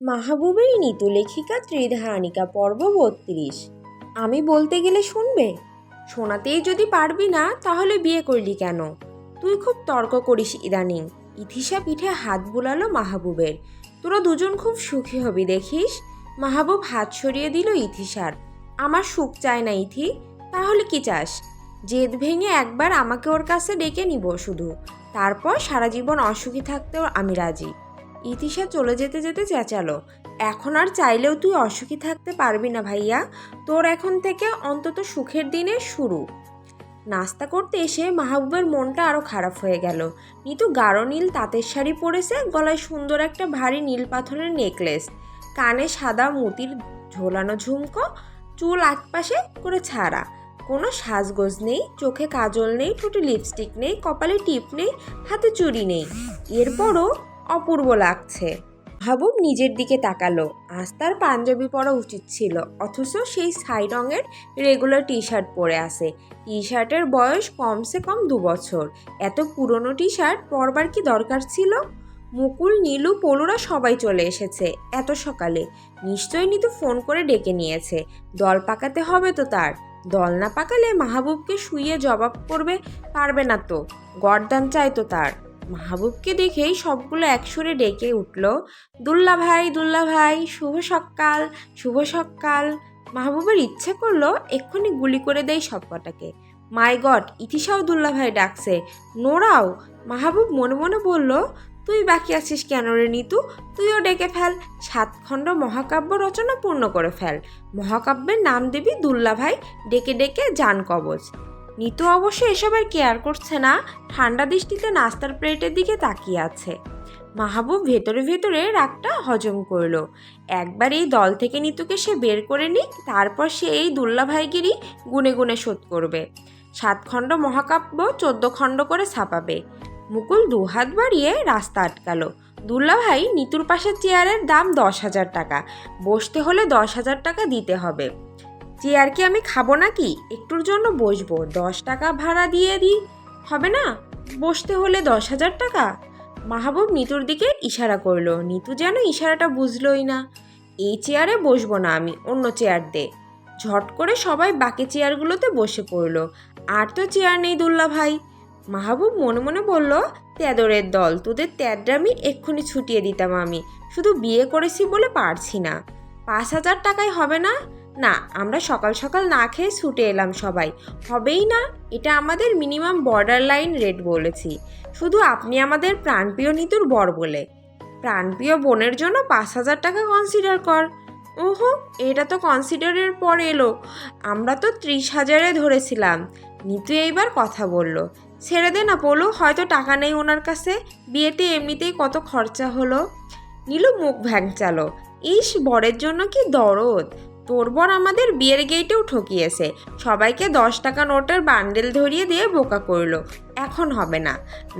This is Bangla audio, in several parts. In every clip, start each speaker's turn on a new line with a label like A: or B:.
A: মাহবুবের নিতু লেখিকা ত্রিধারণিকা পর্ব ৩২। আমি বলতে গেলে শুনবে? শোনাতেই যদি পারবি না তাহলে বিয়ে করলি কেন? তুই খুব তর্ক করিস ইদানিং। ইথিসা পিঠে হাত বুলালো মাহবুবের। তোরা দুজন খুব সুখী হবি দেখিস। মাহবুব হাত সরিয়ে দিল ইথিসার। আমার সুখ চায় না ইথি। তাহলে কি চাস? জেদ ভেঙে একবার আমাকে ওর কাছে ডেকে নিব শুধু, তারপর সারা জীবন অসুখী থাকতেও আমি রাজি। ইতিশা চলে যেতে যেতে চেঁচালো, এখন আর চাইলেও তুই অসুখী থাকতে পারবি না ভাইয়া। তোর এখন থেকে অন্তত সুখের দিনের শুরু। নাস্তা করতে এসে মাহবুবের মনটা আরও খারাপ হয়ে গেল। নিতু গাঢ় নীল তাঁতের শাড়ি পরেছে, গলায় সুন্দর একটা ভারী নীল পাথরের নেকলেস, কানে সাদা মুতির ঝোলানো ঝুমকো, চুল একপাশে করে ছাড়া। কোনো সাজগোজ নেই, চোখে কাজল নেই, ঠোঁটে লিপস্টিক নেই, কপালে টিপ নেই, হাতে চুড়ি নেই। এরপরও অপূর্ব লাগছে। মাহবুব নিজের দিকে তাকালো। আজ তার পাঞ্জাবি পরা উচিত ছিল, অথচ সেই ছাই রঙের রেগুলার টি শার্ট পরে আছে। টি শার্টের বয়স কমসে কম 2 বছর। এত পুরনো টি শার্ট পরবার কি দরকার ছিল? মুকুল, নীলু, পলুরা সবাই চলে এসেছে এত সকালে। নিশ্চয়ই নিতু ফোন করে ডেকে নিয়েছে। দল পাকাতে হবে তো তার। দল না পাকালে মাহবুবকে শুইয়ে জবাব করবে পারবে না তো। গর্দান চাই তো তার। মাহবুবকে দেখেই সবগুলো একসুরে ডেকে উঠল, দুল্লা ভাই, দুল্লা ভাই, শুভ সকাল, শুভ সকাল। মাহবুবের ইচ্ছে করলো এক্ষুনি গুলি করে দেয় সবকটাকে। মাই গড, ইতিশাও দুল্লা ভাই ডাকছে, নোরাও। মাহবুব মনে মনে বলল, তুই বাকি আছিস কেন রে নিতু? তুইও ডেকে ফেল, 7 খণ্ড মহাকাব্য রচনা পূর্ণ করে ফেল। মহাকাব্যের নাম দিবি দুল্লা ভাই, ডেকে ডেকে জান কবচ। নিতু অবশ্য এসবের কেয়ার করছে না, ঠান্ডা দৃষ্টিতে নাস্তার প্লেটের দিকে তাকিয়ে আছে। মাহবুব ভেতরে ভেতরে রাগটা হজম করল। একবার এই দল থেকে নিতুকে সে বের করে নিক, তারপর সে এই দুল্লাভাইগিরি গুনে গুনে শোধ করবে। 7 খণ্ড মহাকাব্য 14 খণ্ড করে ছাপাবে। মুকুল 2 হাত বাড়িয়ে রাস্তা আটকালো। দুল্লাভাই, নিতুর পাশের চেয়ারের দাম 10,000 টাকা, বসতে হলে 10,000 টাকা দিতে হবে। চেয়ার কি আমি খাবো নাকি? একটুর জন্য বসবো, 10 টাকা ভাড়া দিয়ে দিই, হবে না? বসতে হলে 10,000 টাকা। মাহবুব নিতুর দিকে ইশারা করলো। নিতু যেন ইশারাটা বুঝলই না। এই চেয়ারে বসবো না আমি, অন্য চেয়ার দে। ঝট করে সবাই বাকি চেয়ারগুলোতে বসে পড়লো। আর তো চেয়ার নেই দুল্লা ভাই। মাহবুব মনে মনে বলল, তেদরের দল, তোদের তেদরামি এক্ষুনি ছুটিয়ে দিতাম আমি, শুধু বিয়ে করেছি বলে পারছি না। 5,000 টাকায় হবে না? না, আমরা সকাল সকাল না খেয়ে ছুটে এলাম সবাই, হবেই না। এটা আমাদের মিনিমাম বর্ডার লাইন রেট বলেছি, শুধু আপনি আমাদের প্রাণপ্রিয় নিতুর বর বলে। প্রাণপ্রিয় বোনের জন্য 5,000 টাকা কনসিডার কর। ওহো, এটা তো কনসিডারের পর এলো। আমরা তো 30,000-এ ধরেছিলাম। নিতু এইবার কথা বলল, ছেড়ে দে না পলু, হয়তো টাকা নেই ওনার কাছে, বিয়েতে এমনিতেই কত খরচা হলো। নীলু মুখ ভ্যাংচালো, ইস, বরের জন্য কি দরদ। তোর বর আমাদের বিয়ের গেটেও ঠকিয়েছে, সবাইকে 10 টাকা নোটের বান্ডেল ধরিয়ে দিয়ে বোকা করলো। এখন হবে না।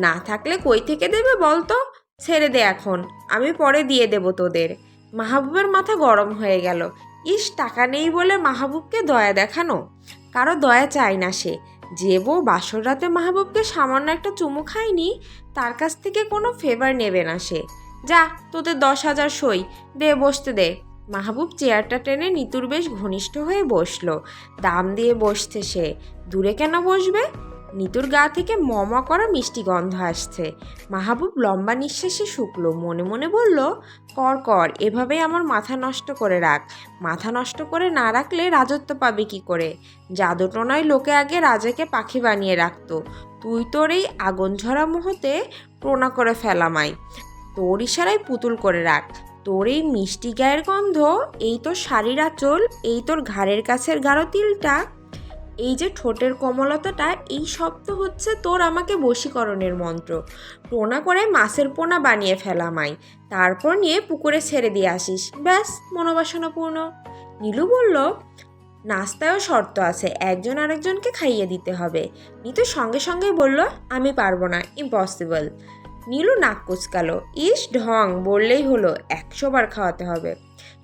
A: না থাকলে কই থেকে দেবে বলতো? ছেড়ে দে এখন, আমি পরে দিয়ে দেব তোদের। মাহবুবের মাথা গরম হয়ে গেল। ইস, টাকা নেই বলে মাহবুবকে দয়া দেখানো। কারো দয়া চায় না সে। যে বউ বাসর রাতে মাহবুবকে সামান্য একটা চুমু খায়নি, তার কাছ থেকে কোনো ফেভার নেবে না সে। যা, তোদের 10,000 সই দে, বসতে দে। মাহবুব চেয়ারটা টেনে নিতুর বেশ ঘনিষ্ঠ হয়ে বসলো। দাম দিয়ে বসছে সে, দূরে কেন বসবে? নিতুর গা থেকে মমা করা মিষ্টি গন্ধ আসছে। মাহবুব লম্বা নিঃশ্বাসে শুকলো, মনে মনে বলল, কর কর, এভাবেই আমার মাথা নষ্ট করে রাখ। মাথা নষ্ট করে না রাখলে রাজত্ব পাবে কি করে? জাদুটোনায় লোকে আগে রাজাকে পাখি বানিয়ে রাখতো। তুই তোর এই আগুন ঝরা মুহূর্তে প্রণা করে ফেলামাই, তোর ইশারায় পুতুল করে রাখ। তোর এই মিষ্টি গায়ের গন্ধ, এই তোর শাড়ির আঁচল, এই তোর ঘাড়ের কাছের গাঢ় তিলটা, এই যে ঠোঁটের কোমলতাটা, এই সব তো হচ্ছে তোর আমাকে বশীকরণের মন্ত্র। টোনা করে মাছের পোনা বানিয়ে ফেলামাই, তারপর নিয়ে পুকুরে ছেড়ে দিয়ে আসিস, ব্যাস, মনোবাসনা পূর্ণ। নীলু বলল, নাস্তায়ও শর্ত আছে, একজন আরেকজনকে খাইয়ে দিতে হবে। নিতু সঙ্গে সঙ্গে বলল, আমি পারবো না, ইম্পসিবল। নীলু নাক কুচকালো, ইস ঢং, বললেই হলো, 100 বার খাওয়াতে হবে।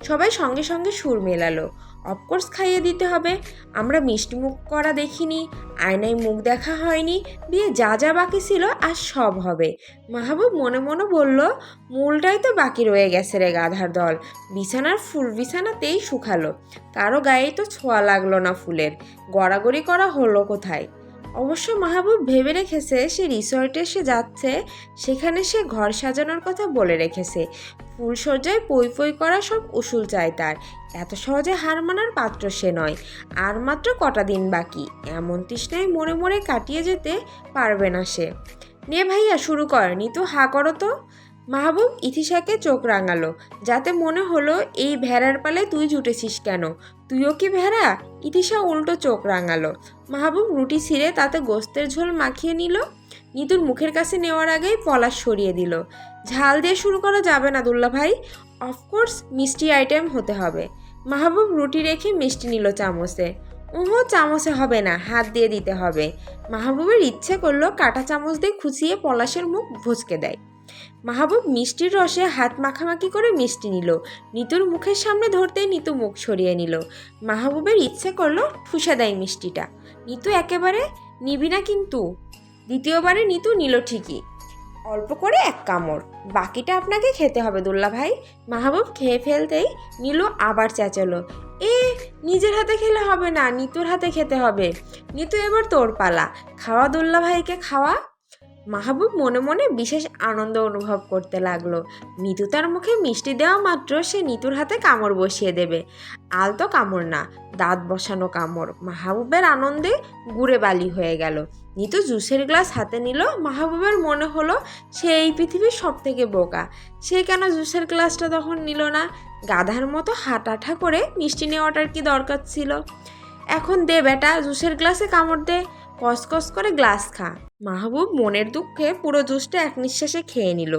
A: সবাই সঙ্গে সঙ্গে সুর মেলালো, অফকোর্স খাইয়ে দিতে হবে। আমরা মিষ্টি মুখ করা দেখিনি, আয়নায় মুখ দেখা হয়নি, বিয়ে যা যা বাকি ছিল আর সব হবে। মাহবুব মনে মনে বলল, মূলটাই তো বাকি রয়ে গেছে রে গাধার দল। বিছানার ফুল বিছানাতেই শুকালো, কারো গায়েই তো ছোঁয়া লাগলো না ফুলের। গড়াগড়ি করা হলো কোথায়? অবশ্য মাহবুব ভেবে রেখেছে সে রিসর্টে সে যাচ্ছে, সেখানে সে ঘর সাজানোর কথা বলে রেখেছে। ফুলসজ্জায় পই পই করা সব উসুল চায় তার। এত সহজে হার মানার পাত্র সে নয়। আর মাত্র কটা দিন বাকি, এমন তৃষ্ণায় মরে মরে কাটিয়ে যেতে পারবে না সে। নে ভাইয়া শুরু কর, নিতু হা করো তো। মাহবুব ইথিশাকে চোখ রাঙালো, যাতে মনে হলো এই ভেড়ার পালে তুই জুটেছিস কেন, তুইও কি ভেড়া? ইথিশা উল্টো চোখ রাঙালো। মাহবুব রুটি ছিঁড়ে তাতে গোস্তের ঝোল মাখিয়ে নিল। নিতুর মুখের কাছে নেওয়ার আগেই পলাশ সরিয়ে দিল। ঝাল দিয়ে শুরু করা যাবে না দুল্লা ভাই, অফকোর্স মিষ্টি আইটেম হতে হবে। মাহবুব রুটি রেখে মিষ্টি নিল চামচে। ওহো, চামচে হবে না, হাত দিয়ে দিতে হবে। মাহবুবের ইচ্ছে করলো কাঁটা চামচ দিয়ে খুঁচিয়ে পলাশের মুখ ভুঁচকে দেয়। মাহবুব মিষ্টির রসে হাত মাখামাখি করে মিষ্টি নিল। নিতুর মুখের সামনে ধরতেই নিতু মুখ সরিয়ে নিল। মাহবুবের ইচ্ছে করলো ঠুসে দেয় মিষ্টিটা। নিতু একেবারে নিবি না কিন্তু। দ্বিতীয়বারে নিতু নিল ঠিকই, অল্প করে এক কামড়। বাকিটা আপনাকে খেতে হবে দুল্লা ভাই। মাহবুব খেয়ে ফেলতেই নীলু আবার চেঁচালো, নিজের হাতে খেলে হবে না, নিতুর হাতে খেতে হবে। নিতু এবার তোর পালা, খাওয়া দুল্লা ভাইকে খাওয়া। মাহবুব মনে মনে বিশেষ আনন্দ অনুভব করতে লাগলো। নিতু তার মুখে মিষ্টি দেওয়া মাত্র সে নিতুর হাতে কামড় বসিয়ে দেবে। আলতো কামড় না, দাঁত বসানো কামড়। মাহবুবের আনন্দে গুড়ে বালি হয়ে গেল। নিতু জুসের গ্লাস হাতে নিল। মাহবুবের মনে হলো সে এই পৃথিবীর সব থেকে বোকা। সে কেন জুসের গ্লাসটা তখন নিল না? গাধার মতো হাঁটাঠা করে মিষ্টি নেওয়াটার কি দরকার ছিল? এখন দে বেটা, জুসের গ্লাসে কামড় দে, কসকস করে গ্লাস খা। মাহবুব মনের দুঃখে পুরো জুসটা এক নিঃশ্বাসে খেয়ে নিল।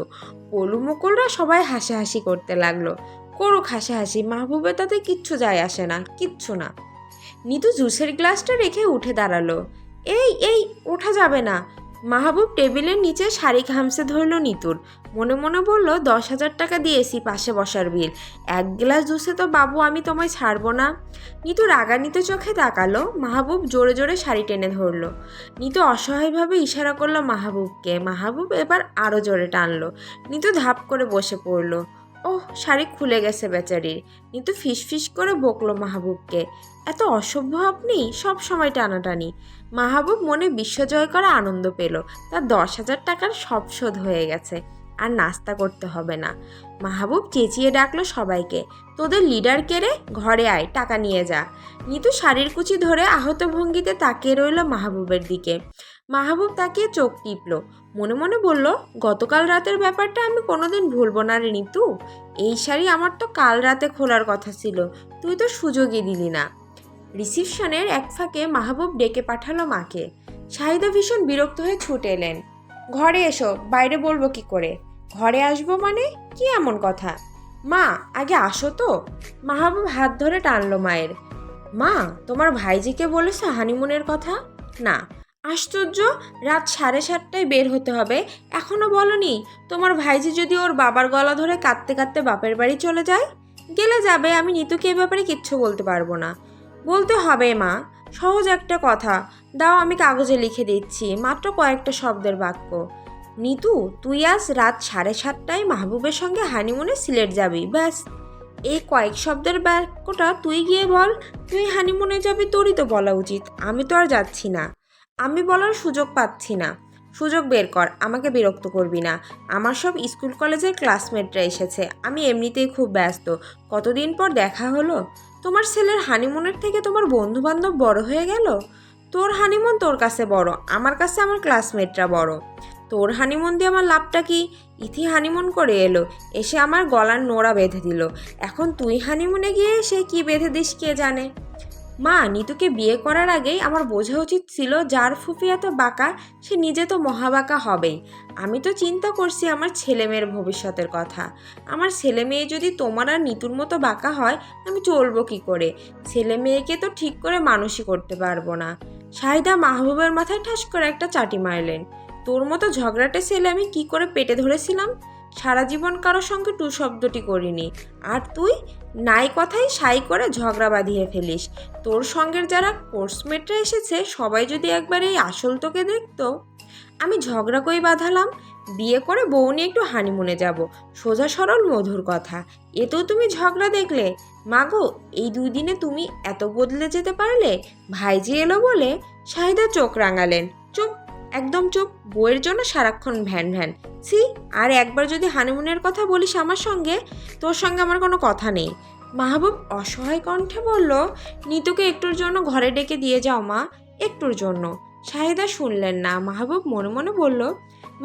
A: পলু মুকুলরা সবাই হাসাহাসি করতে লাগলো। করুক হাসাহাসি, মাহবুবের তাতে কিচ্ছু যায় আসে না, কিচ্ছু না। নিতু জুসের গ্লাসটা রেখে উঠে দাঁড়ালো। এই ওঠা যাবে না। মাহবুব টেবিলের নিচে শাড়ি খামচে ধরল নিতুর। মনে মনে বলল, 10,000 টাকা দিয়েছি পাশে বসার বিল, এক গ্লাস জুসে তো বাবু আমি তোমায় ছাড়বো না। নিতু রাগান্বিত চোখে তাকালো। মাহবুব জোরে জোরে শাড়ি টেনে ধরলো। নিতু অসহায়ভাবে ইশারা করলো মাহবুবকে। মাহবুব এবার আরও জোরে টানলো। নিতু ধাপ করে বসে পড়লো। ওহ, শাড়ি খুলে গেছে বেচারির। নিতু ফিসফিস করে বকলো মাহবুবকে, এত অসভ্য আপনি, সব সময় টানাটানি। মাহবুব মনে বিশ্বজয় করা আনন্দ পেল। তার 10,000 টাকার সব শোধ হয়ে গেছে, আর নাস্তা করতে হবে না। মাহবুব চেঁচিয়ে ডাকলো সবাইকে, তোদের লিডার কেড়ে, ঘরে আয়, টাকা নিয়ে যা। নিতু শাড়ির কুচি ধরে আহত ভঙ্গিতে তাকিয়ে রইল মাহবুবের দিকে। মাহবুব তাকিয়ে চোখ টিপল। মনে মনে বলল, গতকাল রাতের ব্যাপারটা আমি কোনোদিন ভুলবো না রে নিতু। এই শাড়ি আমার তো কাল রাতে খোলার কথা ছিল, তুই তো সুযোগই দিলি না। রিসিপশনের এক ফাঁকে মাহবুব ডেকে পাঠালো মাকে। শাহিদা ভীষণ বিরক্ত হয়ে ছুটে এলেন। ঘরে এসো, বাইরে বলবো কি করে? ঘরে আসবো মানে কি এমন কথা? মা, আগে আসো তো। মাহবুব হাত ধরে টানলো মায়ের। মা, তোমার ভাইজিকে বলেছো হানিমুনের কথা? না। আশ্চর্য, রাত 7:30টায় বের হতে হবে, এখনো বলনি? তোমার ভাইজি যদি ওর বাবার গলা ধরে কাঁদতে কাঁদতে বাপের বাড়ি চলে যায়? গেলে যাবে, আমি নিতুকে এ ব্যাপারে কিচ্ছু বলতে পারবো না। বলতে হবে মা, সহজ একটা কথা, দাও আমি কাগজে লিখে দিচ্ছি, মাত্র কয়েকটা শব্দের বাক্য। নিতু, তুই আজ রাত 7:30টায় মাহবুবের সঙ্গে হানিমুনে সিলেট যাবি, ব্যাস। এই কয়েক শব্দের বাক্যটা তুই গিয়ে বল। তুই হানিমুনে যাবি, তোরই তো বলা উচিত, আমি তো আর যাচ্ছি না। আমি বলার সুযোগ পাচ্ছি না। সুযোগ বের কর, আমাকে বিরক্ত করবি না। আমার সব স্কুল কলেজের ক্লাসমেটরা এসেছে, আমি এমনিতেই খুব ব্যস্ত। কতদিন পর দেখা হলো। তোমার ছেলের হানিমুনের থেকে তোমার বন্ধুবান্ধব বড় হয়ে গেল। তোর হানিমুন তোর কাছে বড়, আমার কাছে আমার ক্লাসমেটরা বড়। তোর হানিমুন দিয়ে আমার লাভটা কি? ইথি হানিমুন করে এলো, এসে আমার গলার নোড়া বেঁধে দিল। এখন তুই হানিমুনে গিয়ে সে কি বেঁধে দিস কে জানে। মা, নিতুকে বিয়ে করার আগেই আমার বোঝা উচিত ছিল, যার ফুফি এত বাঁকা সে নিজে তো মহাবাঁকা হবেই। আমি তো চিন্তা করছি আমার ছেলে মেয়ের ভবিষ্যতের কথা। আমার ছেলে মেয়ে যদি তোমার আর নিতুর মতো বাঁকা হয়, আমি চলবো কি করে? ছেলে মেয়েকে তো ঠিক করে মানুষই করতে পারবো না। শাহিদা মাহবুবের মাথায় ঠাস করে একটা চাটি মারলেন। তোর মতো ঝগড়াটে ছেলে আমি কি করে পেটে ধরেছিলাম? সারা জীবন কারোর সঙ্গে টু শব্দটি করিনি। আর তুই নাই কথাই সাই করে ঝগড়া বাঁধিয়ে ফেলিস। তোর সঙ্গের যারা কোর্সমেটরা এসেছে সবাই যদি একবার এই আসল তোকে দেখতো। আমি ঝগড়া কই বাঁধালাম? বিয়ে করে বউ নিয়ে একটু হানিমুনে যাব, সোজা সরল মধুর কথা। এতেও তুমি ঝগড়া দেখলে? মাগো, এই 2 দিনে তুমি এত বদলে যেতে পারলে? ভাইজি এলো বলে? শাহিদা চোখ রাঙালেন। চুপ, একদম চুপ। বউয়ের জন্য সারাক্ষণ ভ্যান ভ্যান। সি, আর একবার যদি হানিমুনের কথা বলিস আমার সঙ্গে, তোর সঙ্গে আমার কোনো কথা নেই। মাহবুব অসহায় কণ্ঠে বলল, নিতুকে একটুর জন্য ঘরে ডেকে দিয়ে যাও মা, একটুর জন্য। শাহিদা শুনলেন না। মাহবুব মনে মনে বলল,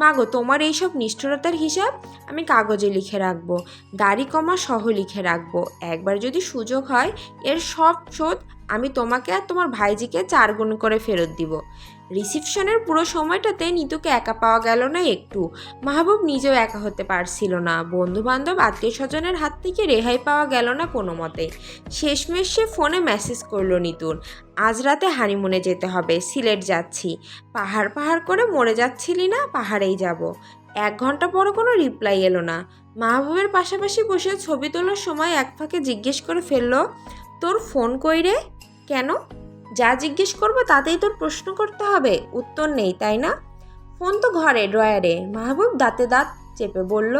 A: মাগো, তোমার এইসব নিষ্ঠুরতার হিসাব আমি কাগজে লিখে রাখবো, গাড়ি কমা সহ লিখে রাখবো। একবার যদি সুযোগ হয়, এর সব শোধ আমি তোমাকে আর তোমার ভাইজিকে 4 গুণ করে ফেরত দিব। রিসিপশনের পুরো সময়টাতে নিতুকে একা পাওয়া গেল না একটু। মাহবুব নিজেও একা হতে পারছিল না। বন্ধু বান্ধব আত্মীয় স্বজনের হাত থেকে রেহাই পাওয়া গেল না কোনো মতে। শেষমেশ সে ফোনে মেসেজ করলো নিতুর, আজ রাতে হানিমুনে যেতে হবে, সিলেট যাচ্ছি। পাহাড় পাহাড় করে মরে যাচ্ছিলি না? পাহাড়েই যাব। 1 ঘন্টা পরও কোনো রিপ্লাই এলো না। মাহবুবের পাশাপাশি বসে ছবি তোলার সময় এক ফাঁকে জিজ্ঞেস করে ফেলল, তোর ফোন কই রে? কেন? যা জিজ্ঞেস করবো তাতেই তোর প্রশ্ন করতে হবে? উত্তর নেই তাই না? ফোন তো ঘরে, ড্রয়ারে। মাহবুব দাঁতে দাঁত চেপে বলল,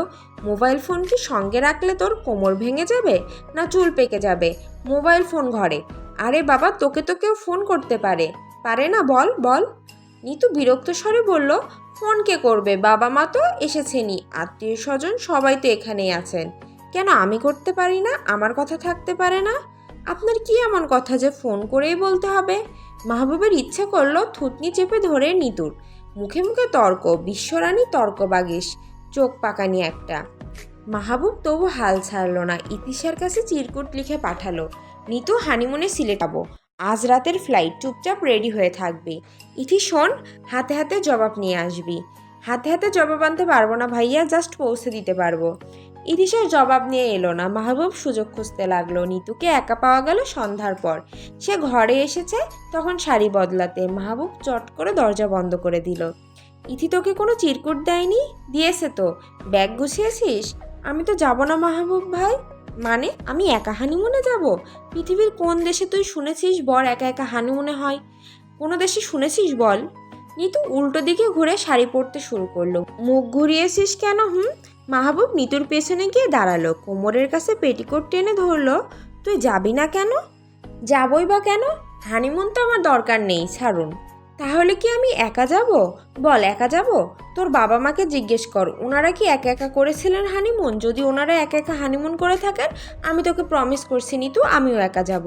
A: মোবাইল ফোন কি সঙ্গে রাখলে তোর কোমর ভেঙে যাবে না চুল পেকে যাবে? মোবাইল ফোন ঘরে। আরে বাবা, তোকে তো কেউ ফোন করতে পারে, পারে না? বল বল। নিতু বিরক্ত স্বরে বলল, ফোন কে করবে? বাবা মা তো এসেছেনই, আত্মীয় স্বজন সবাই তো এখানেই আছেন। কেন আমি করতে পারি না? আমার কথা থাকতে পারে না? আপনার কি এমন কথা যে ফোন করেই বলতে হবে? মাহবুবের ইচ্ছে করলো থুতনি চেপে ধরে নিতুর। মুখে মুখে তর্ক, বিশ্বরানী তর্ক বাগিস, চোখ পাকানি একটা। মাহবুব তবু হাল ছাড়ল না। ইতিশার কাছে চিরকুট লিখে পাঠালো, নিতু হানিমুনে সিলেট যাবো, আজ রাতের ফ্লাইট, চুপচাপ রেডি হয়ে থাকবি। ইতি শোন, হাতে হাতে জবাব নিয়ে আসবি। হাতে হাতে জবাব আনতে পারবো না ভাইয়া, জাস্ট পৌঁছে দিতে পারবো। ইতিশার জবাব নিয়ে এলো না। মাহবুব সুযোগ খুঁজতে লাগলো। নিতুকে একা পাওয়া গেল সন্ধ্যার পর। সে ঘরে এসেছে তখন শাড়ি বদলাতে। মাহবুব চট করে দরজা বন্ধ করে দিল। ইথি তোকে কোনো চিরকুট দেয়নি? দিয়েছে তো। ব্যাগ গুছিয়েছিস? আমি তো যাব না মাহবুব ভাই। মানে আমি একা হানিমুনে যাব? পৃথিবীর কোন দেশে তুই শুনেছিস বর একা একা হানিমুনে হয়? কোনো দেশে শুনেছিস বল? নিতু উল্টো দিকে ঘুরে শাড়ি পরতে শুরু করলো। মুখ ঘুরিয়েছিস কেন? মাহবুব নিতুর পেছনে গিয়ে দাঁড়ালো, কোমরের কাছে পেটিকোট টেনে ধরলো। তুই যাবি না কেন? যাবই বা কেন? হানিমুন তো আমার দরকার নেই, ছাড়ুন। তাহলে কি আমি একা যাব? বল, একা যাব? তোর বাবা মাকে জিজ্ঞেস কর, ওনারা কি একা একা করেছিলেন হানিমুন? যদি ওনারা একা একা হানিমুন করে থাকেন, আমি তোকে প্রমিস করছি নিতু, আমিও একা যাব।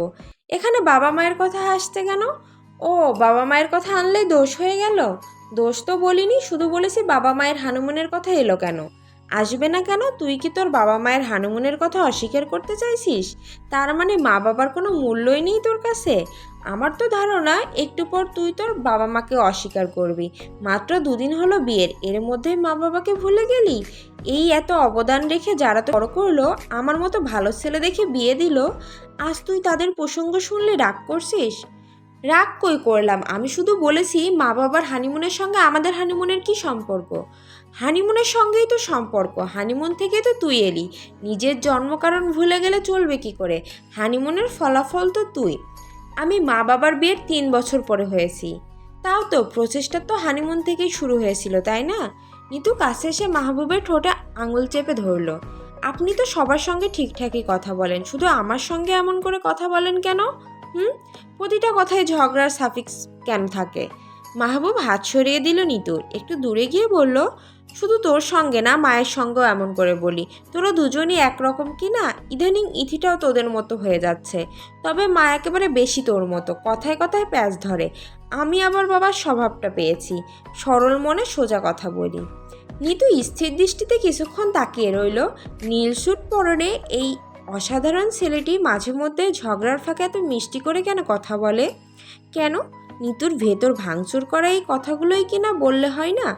A: এখানে বাবা মায়ের কথা আসতে কেন? ও, বাবা মায়ের কথা আনলেই দোষ হয়ে গেল? দোষ তো বলিনি, শুধু বলেছি বাবা মায়ের হানিমুনের কথা এলো কেন? আসবে না কেন? তুই কি তোর বাবা মায়ের হানিমুনের কথা অস্বীকার করতে চাইছিস? তার মানে মা বাবার কোনো মূল্যই নেই তোর কাছে? আমার তো ধারণা একটু পর তুই তোর বাবা মাকে অস্বীকার করবি। মাত্র 2 দিন হলো বিয়ের, এর মধ্যে মা বাবাকে ভুলে গেলি? এই এত অবদান রেখে যারা তো বড় করলো, আমার মতো ভালো ছেলে দেখে বিয়ে দিল, আজ তুই তাদের প্রসঙ্গ শুনলে রাগ করছিস? রাগ কই করলাম? আমি শুধু বলেছি মা বাবার হানিমুনের সঙ্গে আমাদের হানিমুনের কি সম্পর্ক? হানিমুনের সঙ্গেই তো সম্পর্ক। হানিমুন থেকে তো তুই এলি, নিজের জন্মকারণ ভুলে গেলে চলবে কি করে? হানিমুনের ফলাফল তো তুই। আমি মা বাবার বিয়ের 3 বছর পরে হয়েছি। তাও তো প্রচেষ্টা তো হানিমুন থেকেই শুরু হয়েছিল, তাই না? নিতু কাছে এসে মাহবুবের ঠোঁটে আঙুল চেপে ধরল। আপনি তো সবার সঙ্গে ঠিকঠাকই কথা বলেন, শুধু আমার সঙ্গে এমন করে কথা বলেন কেন? প্রতিটা কথায় ঝগড়ার সাফিক্স কেন থাকে? মাহবুব হাত সরিয়ে দিল নিতুর। একটু দূরে গিয়ে বলল, শুধু তোর সঙ্গে না, মায়ের সঙ্গেও এমন করে বলি। তোরা দুজনই একরকম কি না? ইদানিং ইথিটাও তোদের মতো হয়ে যাচ্ছে। তবে মা একেবারে বেশি তোর মতো, কথায় কথায় প্যাঁচ ধরে। আমি আবার বাবার স্বভাবটা পেয়েছি, সরল মনে সোজা কথা বলি। নিতু স্থির দৃষ্টিতে কিছুক্ষণ তাকিয়ে রইল। নীল স্যুট পরনে এই অসাধারণ ছেলেটি মাঝে মধ্যে ঝগড়ার ফাঁকে এত মিষ্টি করে কেন কথা বলে? কেন? নিতুর ভেতর ভাঙচুর করা এই কথাগুলোই কিনা বললে হয় না?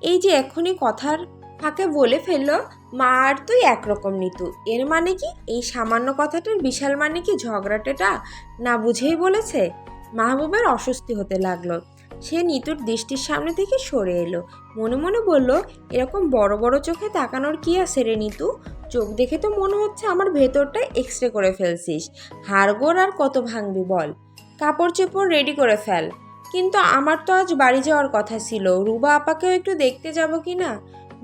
A: এই যে এখনই কথার ফাঁকে বলে ফেললো, মা আর তুই একরকম। নিতু, এর মানে কি? এই সামান্য কথাটার বিশাল মানে কি ঝগড়াটা না বুঝেই বলেছে? মাহবুবের অস্বস্তি হতে লাগলো। সে নিতুর দৃষ্টির সামনে থেকে সরে এলো। মনে মনে বলল, এরকম বড় বড় চোখে তাকানোর কি আছে রে নিতু? চোখ দেখে তো মনে হচ্ছে আমার ভেতরটা এক্সরে করে ফেলছিস। হাড়গোড় আর কত ভাঙবি বল? কাপড় চোপড় রেডি করে ফেল। কিন্তু আমার তো আজ বাড়ি যাওয়ার কথা ছিল। রুবা আপাকেও একটু দেখতে যাব কি না?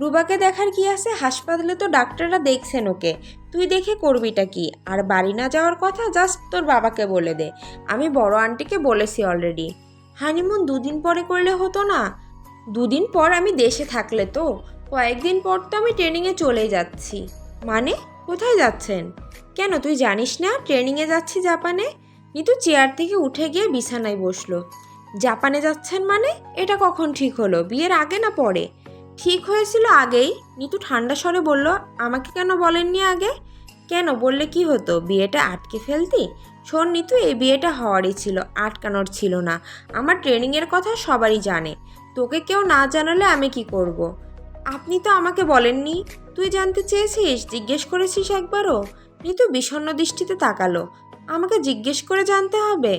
A: রুবাকে দেখার কি আছে? হাসপাতালে তো ডাক্তাররা দেখছেন ওকে। তুই দেখে করবিটা কি? আর বাড়ি না যাওয়ার কথা জাস্ট তোর বাবাকে বলে দে। আমি বড় আন্টিকে বলেছি অলরেডি। হানিমুন 2 দিন পরে করলে হতো না? 2 দিন পর আমি দেশে থাকলে তো? কয়েকদিন পর তো আমি ট্রেনিংয়ে চলে যাচ্ছি। মানে? কোথায় যাচ্ছেন? কেন তুই জানিস না ট্রেনিংয়ে যাচ্ছি জাপানে? নিতু চেয়ার থেকে উঠে গিয়ে বিছানায় বসলো। জাপানে যাচ্ছেন মানে? এটা কখন ঠিক হলো? বিয়ের আগে না পরে? ঠিক হয়েছিল আগেই। নিতু ঠান্ডা স্বরে বলল, আমাকে কেন বলেননি আগে? কেন, বললে কি হতো? বিয়েটা আটকে ফেলতি? শোন নিতু, এই বিয়েটা হওয়ারই ছিল, আটকানোর ছিল না। আমার ট্রেনিংয়ের কথা সবারই জানে। তোকে কেউ না জানালে আমি কি করব? আপনি তো আমাকে বলেননি। তুই জানতে চেয়েছিস? জিজ্ঞেস করেছিস একবারও? নিতু বিষণ্ণ দৃষ্টিতে তাকালো। আমাকে জিজ্ঞেস করে জানতে হবে?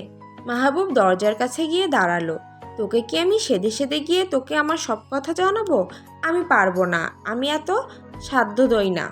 A: মাহবুব দরজার কাছে গিয়ে দাঁড়ালো। তোকে কি আমি সেদে সেদে গিয়ে তোকে আমার সব কথা জানাবো? আমি পারবো না, আমি এত সাধ্য দই না।